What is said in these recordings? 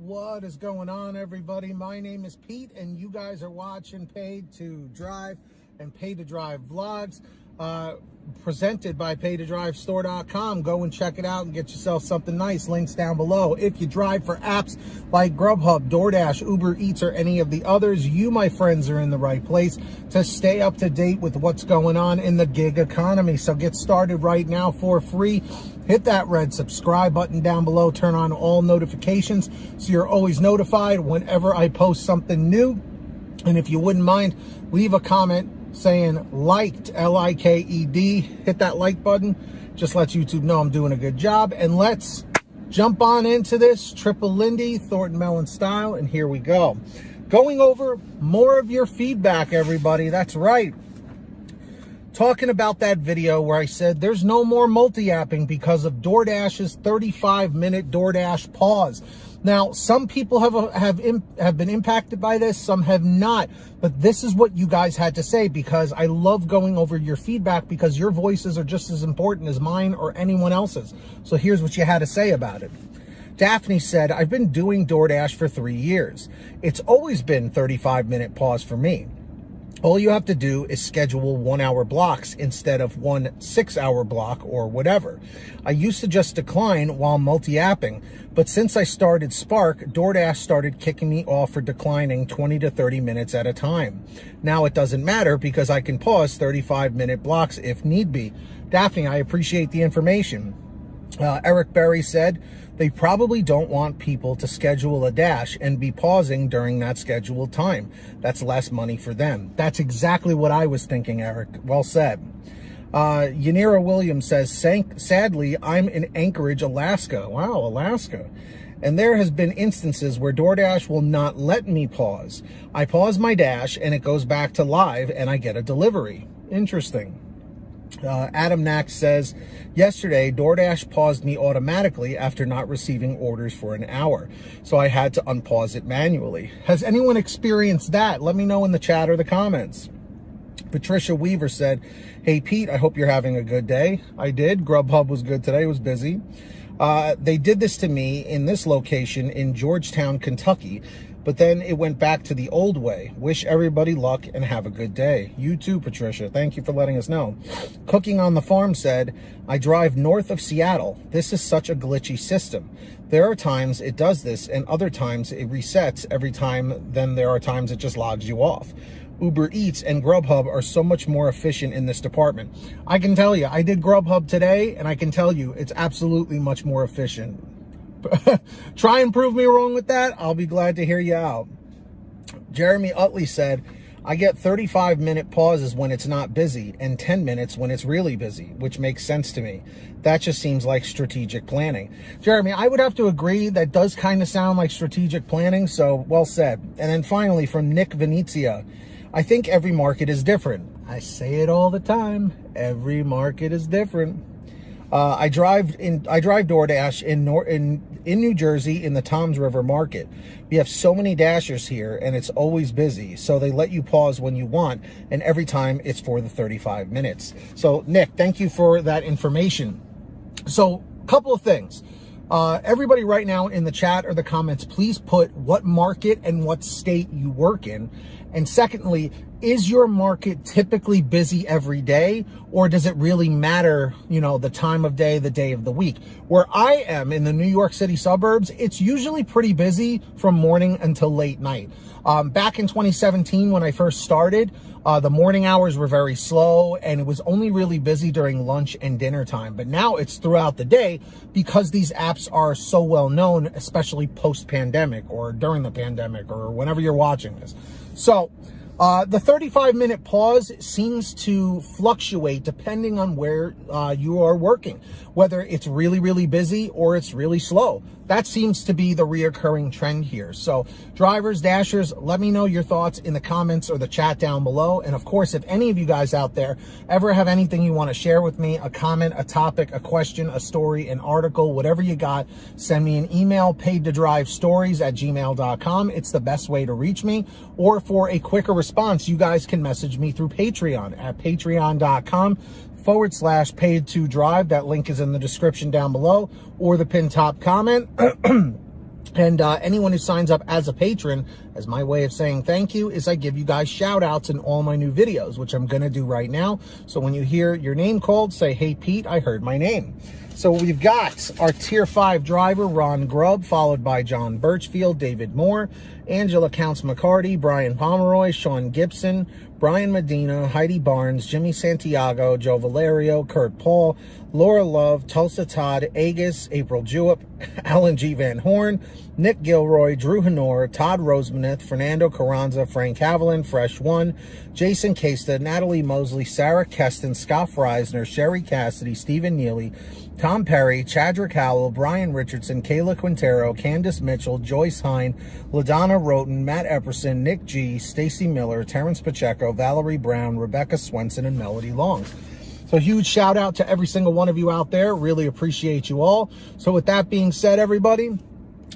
What is going on, everybody? My name is Pete, and you guys are watching Paid to Drive and Paid to Drive vlogs, presented by paytodrivestore.com. Go and check it out and get yourself something nice. Links down below. If you drive for apps like GrubHub, DoorDash, Uber Eats, or any of the others, you, my friends, are in the right place to stay up to date with what's going on in the gig economy. So get started right now for free. Hit that red subscribe button down below. Turn on all notifications so you're always notified whenever I post something new. And if you wouldn't mind, leave a comment saying liked, L-I-K-E-D. Hit that like button. Just lets YouTube know I'm doing a good job. And let's jump on into this Triple Lindy Thornton Mellon style. And here we go. Going over more of your feedback, everybody. That's right. Talking about that video where I said there's no more multi-apping because of DoorDash's 35-minute DoorDash pause. Now, some people have been impacted by this, some have not, but this is what you guys had to say, because I love going over your feedback because your voices are just as important as mine or anyone else's. So here's what you had to say about it. Daphne said, I've been doing DoorDash for 3 years. It's always been 35-minute pause for me. All you have to do is schedule 1 hour blocks instead of 1 6-hour block or whatever. I used to just decline while multi-apping, but since I started Spark, DoorDash started kicking me off for declining 20 to 30 minutes at a time. Now it doesn't matter because I can pause 35-minute blocks if need be. Daphne, I appreciate the information. Eric Berry said, they probably don't want people to schedule a dash and be pausing during that scheduled time. That's less money for them. That's exactly what I was thinking, Eric. Well said. Yanira Williams says, sadly, I'm in Anchorage, Alaska. Wow, Alaska. And there has been instances where DoorDash will not let me pause. I pause my dash and it goes back to live and I get a delivery. Interesting. Adam Nack says, yesterday, DoorDash paused me automatically after not receiving orders for an hour. So I had to unpause it manually. Has anyone experienced that? Let me know in the chat or the comments. Patricia Weaver said, hey, Pete, I hope you're having a good day. I did. GrubHub was good today. It was busy. They did this to me in this location in Georgetown, Kentucky. But then it went back to the old way. Wish everybody luck and have a good day. You too, Patricia. Thank you for letting us know. Cooking on the Farm said, I drive north of Seattle. This is such a glitchy system. There are times it does this and other times it resets every time. Then there are times it just logs you off. Uber Eats and GrubHub are so much more efficient in this department. I can tell you, I did GrubHub today and I can tell you it's absolutely much more efficient. Try and prove me wrong with that. I'll be glad to hear you out. Jeremy Utley said, I get 35-minute pauses when it's not busy and 10 minutes when it's really busy, which makes sense to me. That just seems like strategic planning. Jeremy, I would have to agree. That does kind of sound like strategic planning. So well said. And then finally from Nick Venezia, I think every market is different. I say it all the time. Every market is different. I drive DoorDash in New Jersey in the Toms River Market. We have so many dashers here and it's always busy. So they let you pause when you want. And every time it's for the 35 minutes. So Nick, thank you for that information. So a couple of things. Everybody right now in the chat or the comments, please put what market and what state you work in. And secondly, is your market typically busy every day, or does it really matter, you know, the time of day, the day of the week? Where I am in the New York City suburbs, it's usually pretty busy from morning until late night. Back in 2017, when I first started, the morning hours were very slow and it was only really busy during lunch and dinner time. But now it's throughout the day because these apps are so well known, especially post-pandemic or during the pandemic or whenever you're watching this. So the 35-minute pause seems to fluctuate depending on where you are working, whether it's really, really busy or it's really slow. That seems to be the reoccurring trend here. So drivers, dashers, let me know your thoughts in the comments or the chat down below. And of course, if any of you guys out there ever have anything you want to share with me, a comment, a topic, a question, a story, an article, whatever you got, send me an email, paidtodrivestories@gmail.com. It's the best way to reach me. Or for a quicker response, you guys can message me through Patreon at patreon.com/paid to drive. That link is in the description down below or the pinned top comment. And anyone who signs up as a patron, as my way of saying thank you, is I give you guys shout outs in all my new videos, which I'm going to do right now. So when you hear your name called, say, hey, Pete, I heard my name. So we've got our Tier 5 driver, Ronn Grubb, followed by John Birchfield, David Moore, Angela Counts McCarty, Brian Pomeroy, Sean Gibson, Brian Medina, Heidi Barnes, Jimmy Santiago, Joe Valerio, Kurt Paul, Laura Love, Tulsa Todd, Agus, April Jewett, Alan G. Van Horn, Nick Gilroy, Drew Honor, Todd Rosemanith, Fernando Carranza, Frank Haviland, Fresh One, Jason Casta, Natalie Mosley, Sarah Keston, Scott Freisner, Sherry Cassidy, Stephen Neely, Tom Perry, Chadrick Howell, Brian Richardson, Kayla Quintero, Candace Mitchell, Joyce Hine, LaDonna Roten, Matt Epperson, Nick G, Stacy Miller, Terrence Pacheco, Valerie Brown, Rebecca Swenson, and Melody Long. So huge shout out to every single one of you out there. Really appreciate you all. So with that being said, everybody,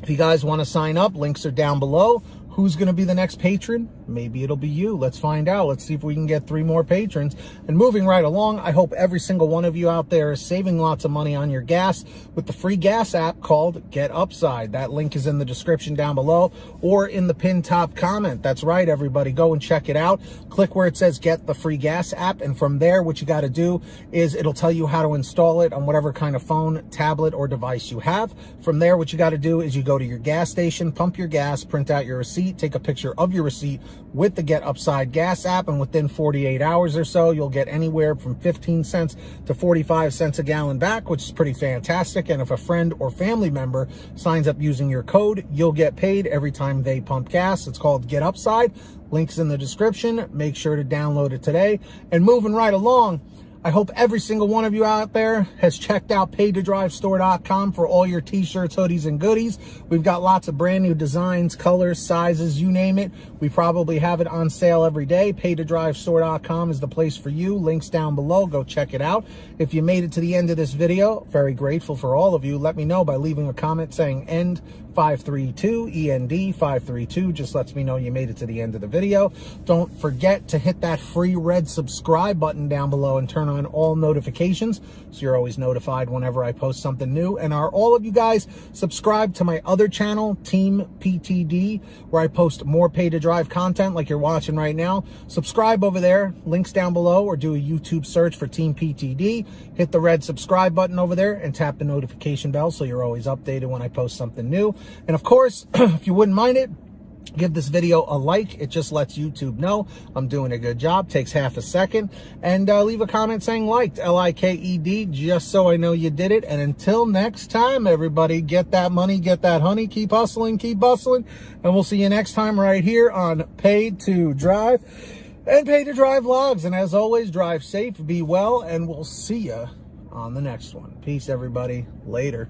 if you guys want to sign up, links are down below. Who's going to be the next patron? Maybe it'll be you. Let's find out. Let's see if we can get 3 more patrons. And moving right along, I hope every single one of you out there is saving lots of money on your gas with the free gas app called Get Upside. That link is in the description down below or in the pinned top comment. That's right, everybody. Go and check it out. Click where it says Get the Free Gas app. And from there, what you got to do is it'll tell you how to install it on whatever kind of phone, tablet, or device you have. From there, what you got to do is you go to your gas station, pump your gas, print out your receipt, take a picture of your receipt with the Get Upside gas app, and within 48 hours or so, you'll get anywhere from 15 cents to 45 cents a gallon back, which is pretty fantastic. And if a friend or family member signs up using your code, you'll get paid every time they pump gas. It's called Get Upside. Links in the description. Make sure to download it today. And moving right along, I hope every single one of you out there has checked out paytodrivestore.com for all your t-shirts, hoodies, and goodies. We've got lots of brand new designs, colors, sizes, you name it. We probably have it on sale every day. Paytodrivestore.com is the place for you. Links down below. Go check it out. If you made it to the end of this video, very grateful for all of you. Let me know by leaving a comment saying END 532, END 532. Just lets me know you made it to the end of the video. Don't forget to hit that free red subscribe button down below and turn on all notifications so you're always notified whenever I post something new. And are all of you guys subscribed to my other channel, Team PTD, where I post more pay to drive content like you're watching right now? Subscribe over there, links down below, or do a YouTube search for Team PTD. Hit the red subscribe button over there and tap the notification bell so you're always updated when I post something new. And of course, if you wouldn't mind it, give this video a like. It just lets YouTube know I'm doing a good job. Takes half a second. And leave a comment saying liked, L-I-K-E-D, just so I know you did it. And until next time, everybody, get that money, get that honey, keep hustling, keep bustling. And we'll see you next time right here on Pay to Drive and Pay to Drive Vlogs. And as always, drive safe, be well, and we'll see you on the next one. Peace, everybody. Later.